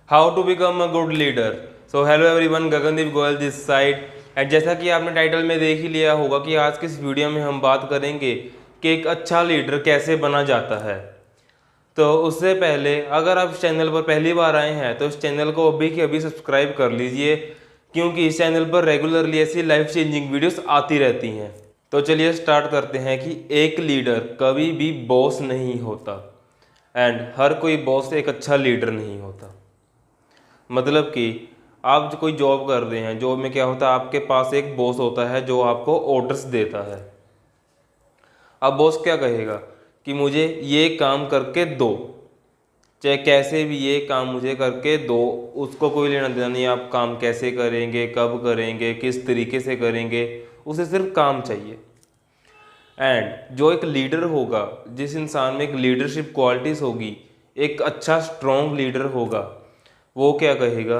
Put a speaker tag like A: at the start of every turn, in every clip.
A: How to become a good leader. So hello everyone, Gagandeep Goyal this side. And जैसा कि आपने title में देख ही लिया होगा कि आज की इस वीडियो में हम बात करेंगे कि एक अच्छा लीडर कैसे बना जाता है। तो उससे पहले अगर आप इस चैनल पर पहली बार आए हैं तो इस चैनल को अभी के अभी सब्सक्राइब कर लीजिए, क्योंकि इस चैनल पर रेगुलरली ऐसी लाइफ चेंजिंग वीडियोस आती रहती हैं। तो चलिए स्टार्ट करते हैं कि एक लीडर कभी भी बॉस नहीं होता एंड हर कोई बॉस एक अच्छा लीडर नहीं होता। मतलब कि आप जो कोई जॉब कर रहे हैं, जॉब में क्या होता है, आपके पास एक बॉस होता है जो आपको ऑर्डर्स देता है। अब बॉस क्या कहेगा कि मुझे ये काम करके दो, चाहे कैसे भी ये काम मुझे करके दो। उसको कोई लेना देना नहीं आप काम कैसे करेंगे, कब करेंगे, किस तरीके से करेंगे, उसे सिर्फ काम चाहिए। एंड जो एक लीडर होगा, जिस इंसान में एक लीडरशिप क्वालिटीज़ होगी, एक अच्छा स्ट्रॉन्ग लीडर होगा, वो क्या कहेगा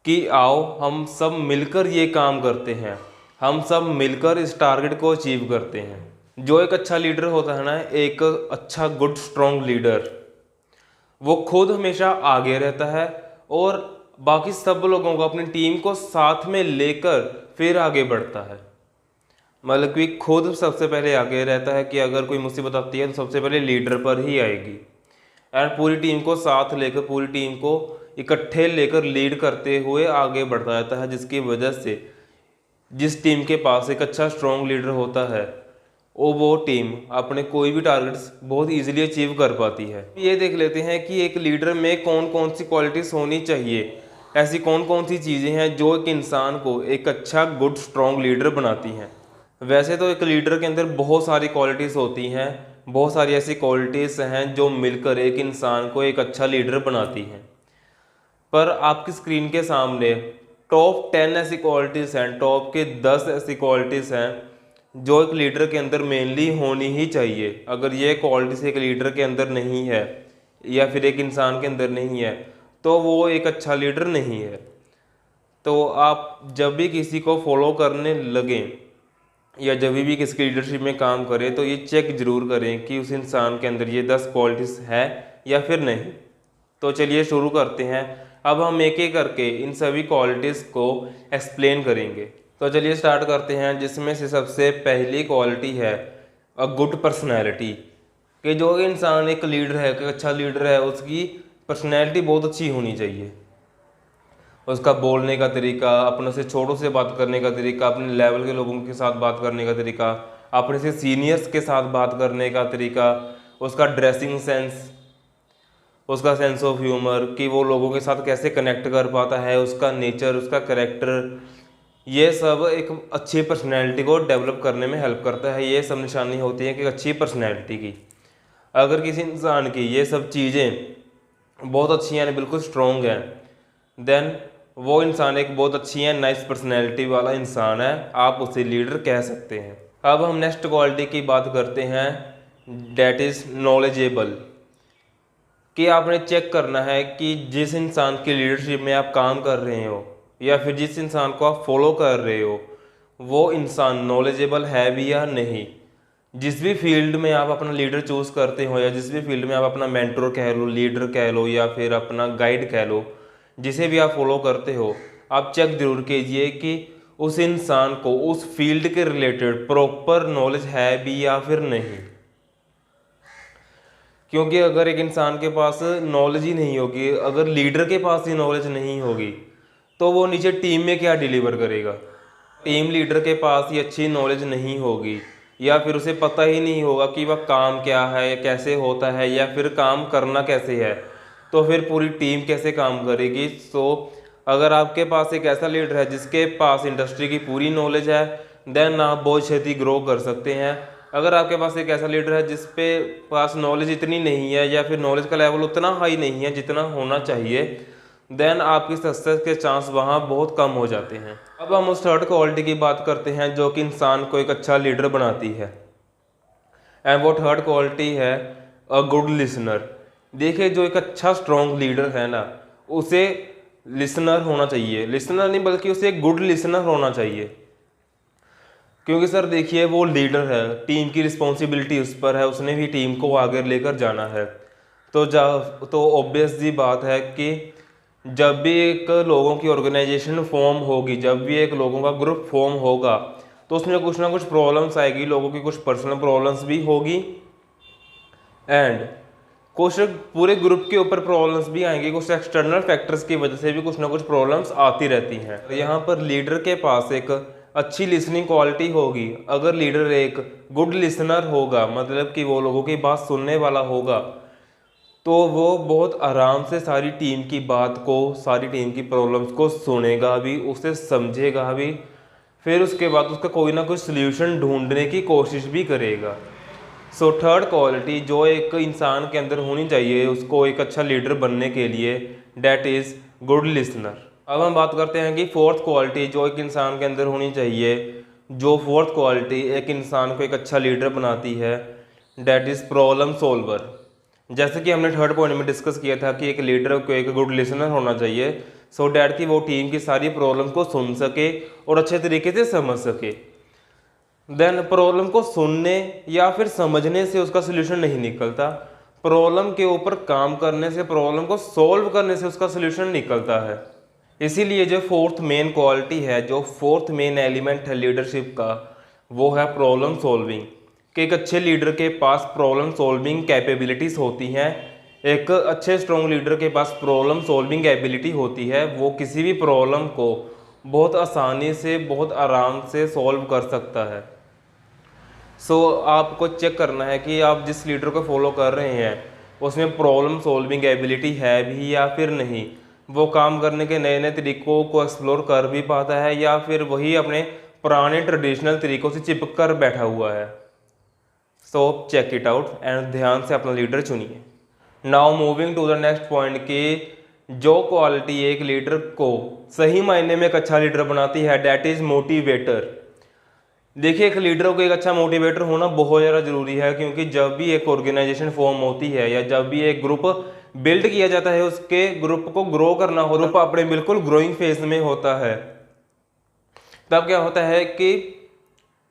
A: कि आओ हम सब मिलकर ये काम करते हैं, हम सब मिलकर इस टारगेट को अचीव करते हैं। जो एक अच्छा लीडर होता है ना, एक अच्छा गुड स्ट्रॉन्ग लीडर, वो खुद हमेशा आगे रहता है और बाकी सब लोगों को, अपनी टीम को साथ में लेकर फिर आगे बढ़ता है। मतलब कि खुद सबसे पहले आगे रहता है कि अगर कोई मुसीबत आती है तो सबसे पहले लीडर पर ही आएगी। एंड पूरी टीम को साथ लेकर, पूरी टीम को इकट्ठे लेकर लीड करते हुए आगे बढ़ता रहता है, जिसकी वजह से जिस टीम के पास एक अच्छा स्ट्रॉन्ग लीडर होता है वो टीम अपने कोई भी टारगेट्स बहुत इजीली अचीव कर पाती है। ये देख लेते हैं कि एक लीडर में कौन कौन सी क्वालिटीज़ होनी चाहिए, ऐसी कौन कौन सी चीज़ें हैं जो एक इंसान को एक अच्छा गुड स्ट्रॉन्ग लीडर बनाती हैं। वैसे तो एक लीडर के अंदर बहुत सारी क्वालिटीज़ होती हैं, बहुत सारी ऐसी क्वालिटीज़ हैं जो मिलकर एक इंसान को एक अच्छा लीडर बनाती हैं। पर आपकी स्क्रीन के सामने टॉप 10 ऐसी क्वालिटीज़ हैं, टॉप के 10 ऐसी क्वालिटीज़ हैं जो एक लीडर के अंदर मेनली होनी ही चाहिए। अगर ये क्वालिटीज़ एक लीडर के अंदर नहीं है या फिर एक इंसान के अंदर नहीं है तो वो एक अच्छा लीडर नहीं है। तो आप जब भी किसी को फॉलो करने लगें या जब भी किसी लीडरशिप में काम करें तो ये चेक ज़रूर करें कि उस इंसान के अंदर ये 10 क्वालिटीज़ है या फिर नहीं। तो चलिए शुरू करते हैं। अब हम एक एक करके इन सभी क्वालिटीज़ को एक्सप्लेन करेंगे। तो चलिए स्टार्ट करते हैं, जिसमें से सबसे पहली क्वालिटी है अ गुड पर्सनैलिटी। कि जो इंसान एक लीडर है, एक अच्छा लीडर है, उसकी पर्सनैलिटी बहुत अच्छी होनी चाहिए। उसका बोलने का तरीका, अपने से छोटों से बात करने का तरीका, अपने लेवल के लोगों के साथ बात करने का तरीका, अपने से सीनियर्स के साथ बात करने का तरीका, उसका ड्रेसिंग सेंस, उसका सेंस ऑफ ह्यूमर कि वो लोगों के साथ कैसे कनेक्ट कर पाता है, उसका नेचर, उसका कैरेक्टर, ये सब एक अच्छी पर्सनैलिटी को डेवलप करने में हेल्प करता है। ये सब निशानी होती है कि अच्छी पर्सनैलिटी की। अगर किसी इंसान की ये सब चीज़ें बहुत अच्छी हैं, बिल्कुल स्ट्रॉन्ग हैं, देन वो इंसान एक बहुत अच्छी है, नाइस पर्सनैलिटी वाला इंसान है, आप उसे लीडर कह सकते हैं। अब हम नेक्स्ट क्वालिटी की बात करते हैं, डैट इज़ नॉलेजेबल। कि आपने चेक करना है कि जिस इंसान की लीडरशिप में आप काम कर रहे हो या फिर जिस इंसान को आप फॉलो कर रहे हो, वो इंसान नॉलेजेबल है भी या नहीं। जिस भी फील्ड में आप अपना लीडर चूज़ करते हो या जिस भी फील्ड में आप अपना मेंटर कह लो, लीडर कह लो या फिर अपना गाइड कह लो, जिसे भी आप फॉलो करते हो, आप चेक जरूर कीजिए कि उस इंसान को उस फील्ड के रिलेटेड प्रॉपर नॉलेज है भी या फिर नहीं। क्योंकि अगर एक इंसान के पास नॉलेज ही नहीं होगी, अगर लीडर के पास ही नॉलेज नहीं होगी, तो वो नीचे टीम में क्या डिलीवर करेगा। टीम लीडर के पास ही अच्छी नॉलेज नहीं होगी या फिर उसे पता ही नहीं होगा कि वह काम क्या है, कैसे होता है या फिर काम करना कैसे है, तो फिर पूरी टीम कैसे काम करेगी। सो अगर आपके पास एक ऐसा लीडर है जिसके पास इंडस्ट्री की पूरी नॉलेज है, देन आप बहुत छेती ग्रो कर सकते हैं। अगर आपके पास एक ऐसा लीडर है जिस पे पास नॉलेज इतनी नहीं है या फिर नॉलेज का लेवल उतना हाई नहीं है जितना होना चाहिए, देन आपकी सक्सेस के चांस वहाँ बहुत कम हो जाते हैं। अब हम उस थर्ड क्वालिटी की बात करते हैं जो कि इंसान को एक अच्छा लीडर बनाती है, एंड वो थर्ड क्वालिटी है अ गुड लिसनर। देखिए, जो एक अच्छा स्ट्रॉन्ग लीडर है ना, उसे लिसनर होना चाहिए, लिसनर नहीं बल्कि उसे एक गुड लिसनर होना चाहिए। क्योंकि सर देखिए, वो लीडर है, टीम की रिस्पॉन्सिबिलिटी उस पर है, उसने भी टीम को आगे लेकर जाना है। तो ऑब्वियस सी बात है कि जब भी एक लोगों की ऑर्गेनाइजेशन फॉर्म होगी, जब भी एक लोगों का ग्रुप फॉर्म होगा, तो उसमें कुछ ना कुछ प्रॉब्लम्स आएगी, लोगों की कुछ पर्सनल प्रॉब्लम्स भी होगी एंड कुछ पूरे ग्रुप के ऊपर प्रॉब्लम्स भी आएंगी, कुछ एक्सटर्नल फैक्टर्स की वजह से भी कुछ ना कुछ प्रॉब्लम्स आती रहती हैं। यहाँ पर लीडर के पास एक अच्छी लिसनिंग क्वालिटी होगी। अगर लीडर एक गुड लिसनर होगा, मतलब कि वो लोगों की बात सुनने वाला होगा, तो वो बहुत आराम से सारी टीम की बात को, सारी टीम की प्रॉब्लम्स को सुनेगा भी, उसे समझेगा भी, फिर उसके बाद उसका कोई ना कोई सल्यूशन ढूंढने की कोशिश भी करेगा। सो थर्ड क्वालिटी जो एक इंसान के अंदर होनी चाहिए उसको एक अच्छा लीडर बनने के लिए, डैट इज़ गुड लिसनर। अब हम बात करते हैं कि फोर्थ क्वालिटी जो एक इंसान के अंदर होनी चाहिए, जो फोर्थ क्वालिटी एक इंसान को एक अच्छा लीडर बनाती है, डैट इज़ प्रॉब्लम सॉल्वर। जैसे कि हमने थर्ड पॉइंट में डिस्कस किया था कि एक लीडर को एक गुड लिसनर होना चाहिए, सो डैट कि वो टीम की सारी प्रॉब्लम को सुन सके और अच्छे तरीके से समझ सके। देन प्रॉब्लम को सुनने या फिर समझने से उसका सोल्यूशन नहीं निकलता, प्रॉब्लम के ऊपर काम करने से, प्रॉब्लम को सॉल्व करने से उसका सोल्यूशन निकलता है। इसीलिए जो फोर्थ मेन क्वालिटी है, जो फोर्थ मेन एलिमेंट है लीडरशिप का, वो है प्रॉब्लम सॉल्विंग। कि एक अच्छे लीडर के पास प्रॉब्लम सॉल्विंग कैपेबिलिटीज़ होती हैं, एक अच्छे स्ट्रॉन्ग लीडर के पास प्रॉब्लम सॉल्विंग एबिलिटी होती है, वो किसी भी प्रॉब्लम को बहुत आसानी से, बहुत आराम से सॉल्व कर सकता है। सो आपको चेक करना है कि आप जिस लीडर को फॉलो कर रहे हैं उसमें प्रॉब्लम सॉल्विंग एबिलिटी है भी या फिर नहीं, वो काम करने के नए नए तरीकों को एक्सप्लोर कर भी पाता है या फिर वही अपने पुराने ट्रेडिशनल तरीकों से चिपक कर बैठा हुआ है। So check it out and ध्यान से अपना लीडर चुनिए। Now moving to the next point कि जो क्वालिटी एक लीडर को सही मायने में एक अच्छा लीडर बनाती है, डैट इज मोटिवेटर। देखिए, एक लीडर को एक अच्छा मोटिवेटर होना बहुत ज़्यादा जरूरी है, क्योंकि जब भी एक ऑर्गेनाइजेशन फॉर्म होती है या जब भी एक ग्रुप बिल्ड किया जाता है, उसके ग्रुप को ग्रो करना हो, ग्रुप अपने बिल्कुल ग्रोइंग फेज में होता है, तब क्या होता है कि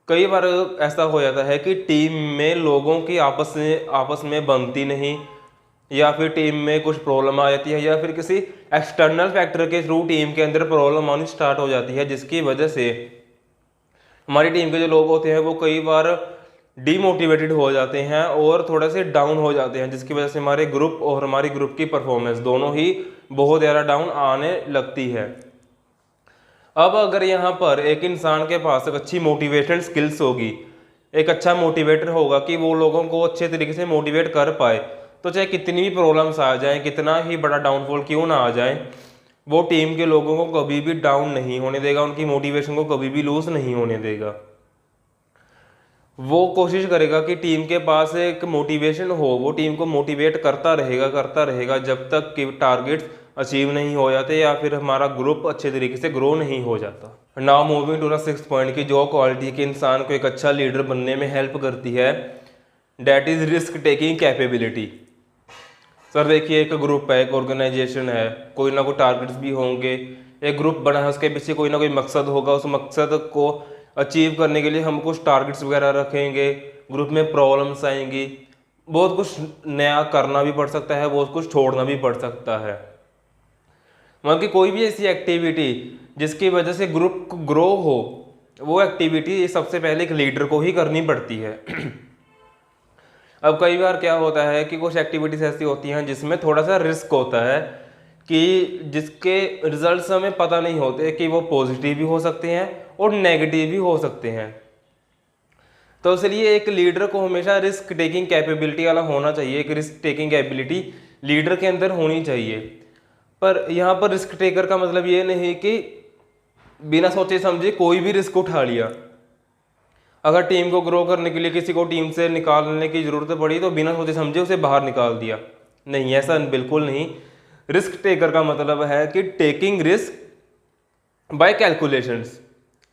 A: कई बार ऐसा हो जाता है कि टीम में लोगों की आपस में बनती नहीं, या फिर टीम में कुछ प्रॉब्लम आ जाती है, या फिर किसी एक्सटर्नल फैक्टर के थ्रू टीम के अंदर प्रॉब्लम आनी स्टार्ट हो जाती है, जिसकी वजह से हमारी टीम के जो लोग होते हैं वो कई बार डीमोटिवेटेड हो जाते हैं और थोड़े से डाउन हो जाते हैं, जिसकी वजह से हमारे ग्रुप और हमारी ग्रुप की परफॉर्मेंस दोनों ही बहुत ज़्यादा डाउन आने लगती है। अब अगर यहाँ पर एक इंसान के पास एक अच्छी मोटिवेशन स्किल्स होगी, एक अच्छा मोटिवेटर होगा कि वो लोगों को अच्छे तरीके से मोटिवेट कर पाए, तो चाहे कितनी भी प्रॉब्लम्स आ जाएं, कितना ही बड़ा डाउनफॉल क्यों ना आ जाए, वो टीम के लोगों को कभी भी डाउन नहीं होने देगा, उनकी मोटिवेशन को कभी भी लूज नहीं होने देगा। वो कोशिश करेगा कि टीम के पास एक मोटिवेशन हो, वो टीम को मोटिवेट करता रहेगा जब तक कि टारगेट्स अचीव नहीं हो जाते या फिर हमारा ग्रुप अच्छे तरीके से ग्रो नहीं हो जाता। Now moving to the sixth point की जो क्वालिटी के इंसान को एक अच्छा लीडर बनने में हेल्प करती है, that is risk taking capability. Sir देखिए, एक ग्रुप है, एक ऑर्गेनाइजेशन है, कोई ना कोई टारगेट्स भी होंगे, एक ग्रुप बना है, उसके पीछे कोई ना कोई मकसद होगा, उस मकसद को अचीव करने के लिए हम कुछ टारगेट्स वगैरह रखेंगे, ग्रुप में प्रॉब्लम्स आएंगी, बहुत कुछ नया करना भी पड़ सकता है, बहुत कुछ छोड़ना भी पड़ सकता है। मतलब कि कोई भी ऐसी एक्टिविटी जिसकी वजह से ग्रुप ग्रो हो, वो एक्टिविटी सबसे पहले एक लीडर को ही करनी पड़ती है। अब कई बार क्या होता है कि कुछ एक्टिविटीज ऐसी होती हैं जिसमें थोड़ा सा रिस्क होता है, कि जिसके रिजल्ट्स हमें पता नहीं होते कि वो पॉजिटिव भी हो सकते हैं और नेगेटिव भी हो सकते हैं। तो इसलिए एक लीडर को हमेशा रिस्क टेकिंग कैपेबिलिटी वाला होना चाहिए, एक रिस्क टेकिंग एबिलिटी लीडर के अंदर होनी चाहिए। पर यहाँ पर रिस्क टेकर का मतलब ये नहीं कि बिना सोचे समझे कोई भी रिस्क उठा लिया। अगर टीम को ग्रो करने के लिए किसी को टीम से निकालने की ज़रूरत पड़ी तो बिना सोचे समझे उसे बाहर निकाल दिया, नहीं, ऐसा बिल्कुल नहीं। रिस्क टेकर का मतलब है कि टेकिंग रिस्क बाय कैलकुलेशंस,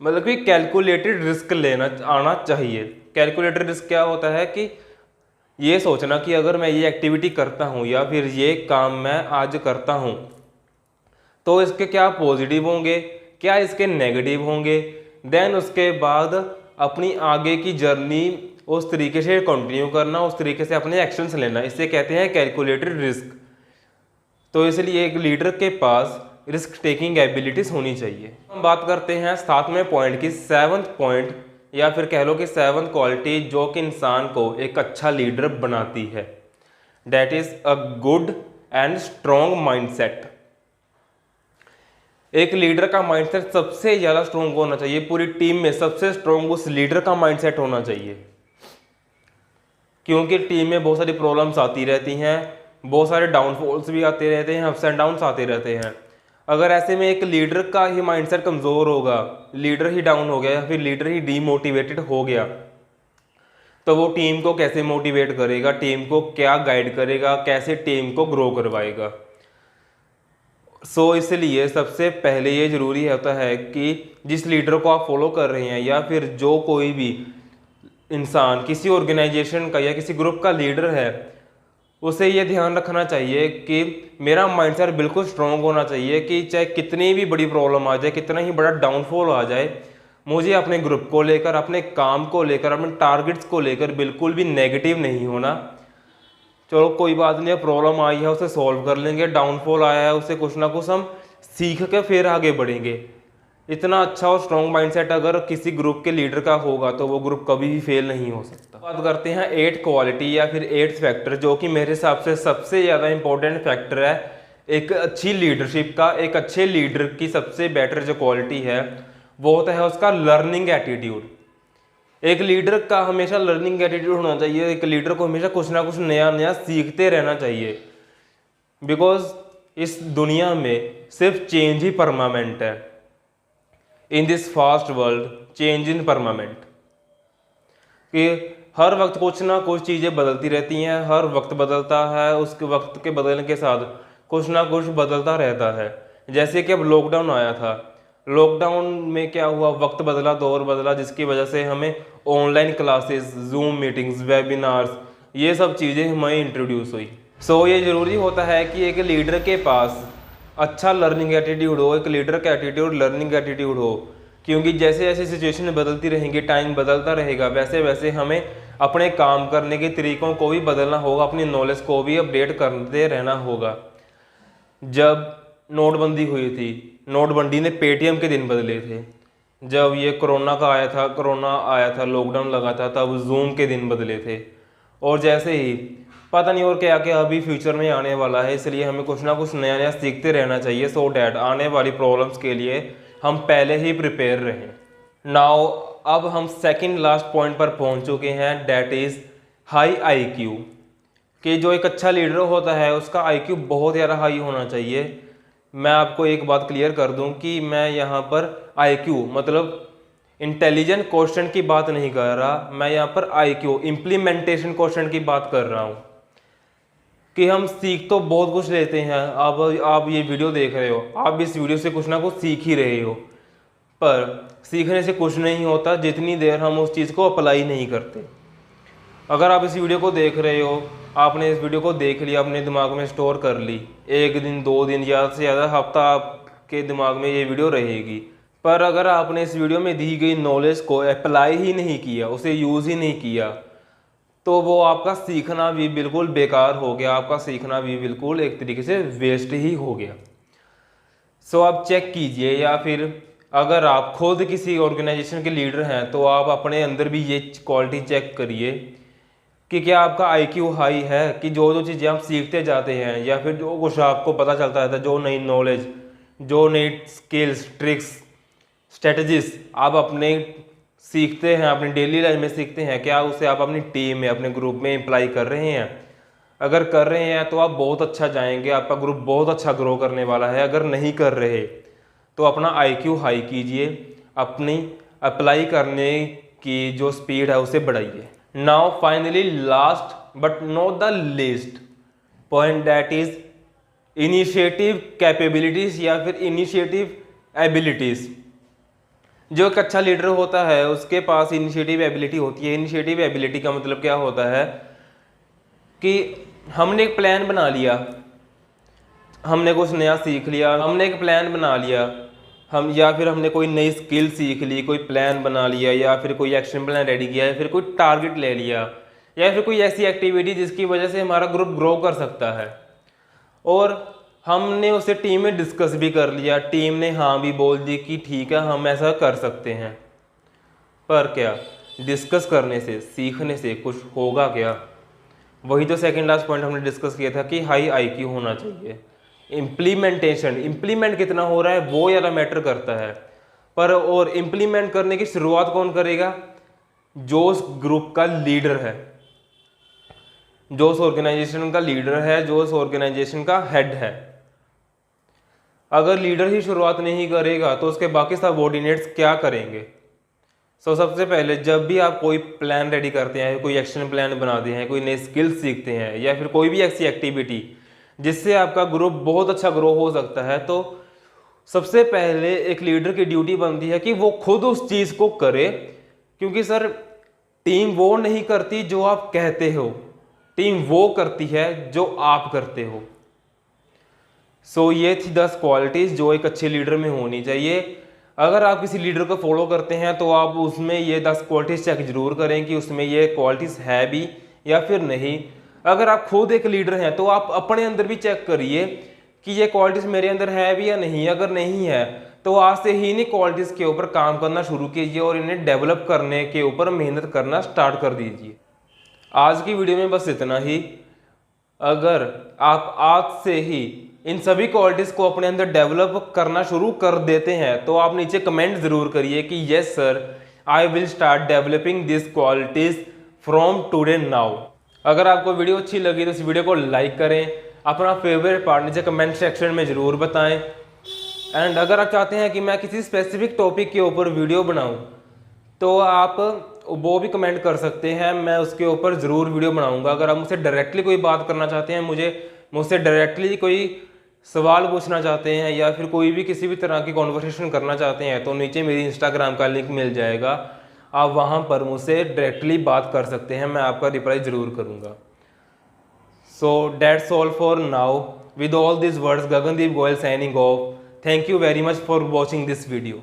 A: मतलब कि कैलकुलेटेड रिस्क लेना आना चाहिए। कैलकुलेटेड रिस्क क्या होता है कि ये सोचना कि अगर मैं ये एक्टिविटी करता हूँ या फिर ये काम मैं आज करता हूँ तो इसके क्या पॉजिटिव होंगे, क्या इसके नेगेटिव होंगे, देन उसके बाद अपनी आगे की जर्नी उस तरीके से कंटिन्यू करना, उस तरीके से अपने एक्शंस लेना, इसे कहते हैं कैलकुलेटेड रिस्क। तो इसलिए एक लीडर के पास रिस्क टेकिंग एबिलिटीज होनी चाहिए। हम बात करते हैं 7वें पॉइंट की, 7th पॉइंट या फिर कह लो कि 7th क्वालिटी जो कि इंसान को एक अच्छा लीडर बनाती है, that is a good and strong mindset. एक लीडर का माइंडसेट सबसे ज़्यादा स्ट्रॉन्ग होना चाहिए, पूरी टीम में सबसे स्ट्रॉन्ग उस लीडर का माइंडसेट होना चाहिए, क्योंकि टीम में बहुत सारी प्रॉब्लम्स आती रहती हैं, बहुत सारे डाउनफॉल्स भी आते रहते हैं, अप्स एंड डाउन्स आते रहते हैं। अगर ऐसे में एक लीडर का ही माइंडसेट कमज़ोर होगा, लीडर ही डाउन हो गया या फिर लीडर ही डीमोटिवेटेड हो गया, तो वो टीम को कैसे मोटिवेट करेगा, टीम को क्या गाइड करेगा, कैसे टीम को ग्रो करवाएगा। इसलिए सबसे पहले ये ज़रूरी होता है कि जिस लीडर को आप फॉलो कर रहे हैं या फिर जो कोई भी इंसान किसी ऑर्गेनाइजेशन का या किसी ग्रुप का लीडर है, उसे ये ध्यान रखना चाहिए कि मेरा माइंडसेट बिल्कुल स्ट्रॉन्ग होना चाहिए कि चाहे कितनी भी बड़ी प्रॉब्लम आ जाए, कितना ही बड़ा डाउनफॉल आ जाए, मुझे अपने ग्रुप को लेकर, अपने काम को लेकर, अपने टारगेट्स को लेकर बिल्कुल भी नेगेटिव नहीं होना। चलो कोई बात नहीं, प्रॉब्लम आई है उसे सॉल्व कर लेंगे, डाउनफॉल आया है उसे कुछ ना कुछ हम सीख के फिर आगे बढ़ेंगे। इतना अच्छा और स्ट्रॉन्ग माइंडसेट अगर किसी ग्रुप के लीडर का होगा तो वो ग्रुप कभी भी फेल नहीं हो सकता। बात करते हैं 8th क्वालिटी या फिर 8th फैक्टर, जो कि मेरे हिसाब से सबसे ज़्यादा इंपॉर्टेंट फैक्टर है एक अच्छी लीडरशिप का। एक अच्छे लीडर की सबसे बेटर जो क्वालिटी है वो होता है उसका लर्निंग एटीट्यूड। एक लीडर का हमेशा लर्निंग एटीट्यूड होना चाहिए, एक लीडर को हमेशा कुछ ना कुछ नया नया सीखते रहना चाहिए, बिकॉज इस दुनिया में सिर्फ चेंज ही परमानेंट है। In this first world change in permanent, कि हर वक्त कुछ ना कुछ चीज़ें बदलती रहती हैं, हर वक्त बदलता है, उसके वक्त के बदलने के साथ कुछ ना कुछ बदलता रहता है। जैसे कि अब लॉकडाउन आया था, लॉकडाउन में क्या हुआ, वक्त बदला, दौर बदला, जिसकी वजह से हमें online classes, zoom meetings, webinars, ये सब चीज़ें हमें इंट्रोड्यूस हुई। ये ज़रूरी होता है कि एक लीडर के पास अच्छा लर्निंग एटीट्यूड हो, एक लीडर का एटीट्यूड लर्निंग एटीट्यूड हो, क्योंकि जैसे जैसे सिचुएशन बदलती रहेंगी, टाइम बदलता रहेगा, वैसे वैसे हमें अपने काम करने के तरीक़ों को भी बदलना होगा, अपनी नॉलेज को भी अपडेट करते रहना होगा। जब नोटबंदी हुई थी, नोटबंदी ने पेटीएम के दिन बदले थे। जब ये कोरोना आया था, लॉकडाउन लगा था, तब जूम के दिन बदले थे। और जैसे ही पता नहीं और क्या क्या अभी फ्यूचर में आने वाला है, इसलिए हमें कुछ ना कुछ नया नया सीखते रहना चाहिए, सो डैट आने वाली प्रॉब्लम्स के लिए हम पहले ही प्रिपेयर रहें। नाउ अब हम सेकंड लास्ट पॉइंट पर पहुंच चुके हैं, डैट इज़ हाई IQ। कि जो एक अच्छा लीडर होता है उसका IQ बहुत ज़्यादा हाई होना चाहिए। मैं आपको एक बात क्लियर कर दूं कि मैं यहाँ पर IQ मतलब इंटेलिजेंट क्वेश्चन की बात नहीं कर रहा, मैं यहाँ पर IQ इम्प्लीमेंटेशन क्वेश्चन की बात कर रहा हूँ। कि हम सीख तो बहुत कुछ लेते हैं, आप ये वीडियो देख रहे हो, आप इस वीडियो से कुछ ना कुछ सीख ही रहे हो, पर सीखने से कुछ नहीं होता जितनी देर हम उस चीज़ को अप्लाई नहीं करते। अगर आप इस वीडियो को देख रहे हो, आपने इस वीडियो को देख लिया, अपने दिमाग में स्टोर कर ली, 1 दिन 2 दिन ज़्यादा से ज़्यादा हफ्ता आपके दिमाग में ये वीडियो रहेगी, पर अगर आपने इस वीडियो में दी गई नॉलेज को अप्लाई ही नहीं किया, उसे यूज़ ही नहीं किया, तो वो आपका सीखना भी बिल्कुल बेकार हो गया, आपका सीखना भी बिल्कुल एक तरीके से वेस्ट ही हो गया। आप चेक कीजिए, या फिर अगर आप खुद किसी ऑर्गेनाइजेशन के लीडर हैं तो आप अपने अंदर भी ये क्वालिटी चेक करिए कि क्या आपका IQ हाई है, कि जो जो चीज़ें आप सीखते जाते हैं या फिर जो कुछ आपको पता चलता है, जो नई नॉलेज, जो नई स्किल्स, ट्रिक्स, स्ट्रेटजीज आप अपने सीखते हैं, अपनी डेली लाइफ में सीखते हैं, क्या उसे आप अपनी टीम में, अपने ग्रुप में अप्लाई कर रहे हैं? अगर कर रहे हैं तो आप बहुत अच्छा जाएंगे, आपका ग्रुप बहुत अच्छा ग्रो करने वाला है। अगर नहीं कर रहे तो अपना IQ हाई कीजिए, अपनी अप्लाई करने की जो स्पीड है उसे बढ़ाइए। Now finally last but not the least point, that is initiative capabilities या फिर इनिशिएटिव एबिलिटीज। जो एक अच्छा लीडर होता है उसके पास इनिशिएटिव एबिलिटी होती है। इनिशिएटिव एबिलिटी का मतलब क्या होता है कि हमने एक प्लान बना लिया, हमने कुछ नया सीख लिया, हमने एक प्लान बना लिया, हम या फिर हमने कोई नई स्किल सीख ली, कोई प्लान बना लिया, या फिर कोई एक्शन प्लान रेडी किया, या फिर कोई टारगेट ले लिया, या फिर कोई ऐसी एक्टिविटी जिसकी वजह से हमारा ग्रुप ग्रो कर सकता है और हमने उसे टीम में डिस्कस भी कर लिया, टीम ने हाँ भी बोल दी कि ठीक है हम ऐसा कर सकते हैं। पर क्या डिस्कस करने से, सीखने से कुछ होगा क्या? वही तो सेकंड लास्ट पॉइंट हमने डिस्कस किया था कि हाई आईक्यू होना चाहिए। इम्प्लीमेंट कितना हो रहा है वो ज़्यादा मैटर करता है। पर और इम्प्लीमेंट करने की शुरुआत कौन करेगा? जो उस ग्रुप का लीडर है, जो उस ऑर्गेनाइजेशन का लीडर है, जो उस ऑर्गेनाइजेशन का हेड है। अगर लीडर ही शुरुआत नहीं करेगा तो उसके बाकी सबऑर्डिनेट्स क्या करेंगे? सबसे पहले जब भी आप कोई प्लान रेडी करते हैं, कोई एक्शन प्लान बनाते हैं, कोई नई स्किल सीखते हैं, या फिर कोई भी ऐसी एक्टिविटी जिससे आपका ग्रुप बहुत अच्छा ग्रो हो सकता है, तो सबसे पहले एक लीडर की ड्यूटी बनती है कि वो खुद उस चीज़ को करे। क्योंकि सर टीम वो नहीं करती जो आप कहते हो, टीम वो करती है जो आप करते हो। सो ये थी 10 क्वालिटीज़ जो एक अच्छे लीडर में होनी चाहिए। अगर आप किसी लीडर को फॉलो करते हैं तो आप उसमें ये 10 क्वालिटीज़ चेक जरूर करें कि उसमें ये क्वालिटीज़ है भी या फिर नहीं। अगर आप खुद एक लीडर हैं तो आप अपने अंदर भी चेक करिए कि ये क्वालिटीज़ मेरे अंदर है भी या नहीं। अगर नहीं है तो आज से ही इन्हीं क्वालिटीज़ के ऊपर काम करना शुरू कीजिए और इन्हें डेवलप करने के ऊपर मेहनत करना स्टार्ट कर दीजिए। आज की वीडियो में बस इतना ही। अगर आप आज से ही इन सभी क्वालिटीज़ को अपने अंदर डेवलप करना शुरू कर देते हैं तो आप नीचे कमेंट ज़रूर करिए कि yes sir, I will start developing this qualities from today now. अगर आपको वीडियो अच्छी लगी तो इस वीडियो को लाइक करें, अपना फेवरेट पार्ट नीचे कमेंट सेक्शन में ज़रूर बताएं। एंड अगर आप चाहते हैं कि मैं किसी स्पेसिफिक टॉपिक के ऊपर वीडियो बनाऊं तो आप वो भी कमेंट कर सकते हैं, मैं उसके ऊपर ज़रूर वीडियो बनाऊंगा। अगर आप मुझसे डायरेक्टली कोई बात करना चाहते हैं, मुझसे डायरेक्टली कोई सवाल पूछना चाहते हैं, या फिर कोई भी किसी भी तरह की कॉन्वर्सेशन करना चाहते हैं, तो नीचे मेरी इंस्टाग्राम का लिंक मिल जाएगा, आप वहाँ पर मुझसे डायरेक्टली बात कर सकते हैं, मैं आपका रिप्लाई ज़रूर करूँगा। So that's all for now. With all this words, Gagandeep Goyal signing off. Thank you very much for watching this video.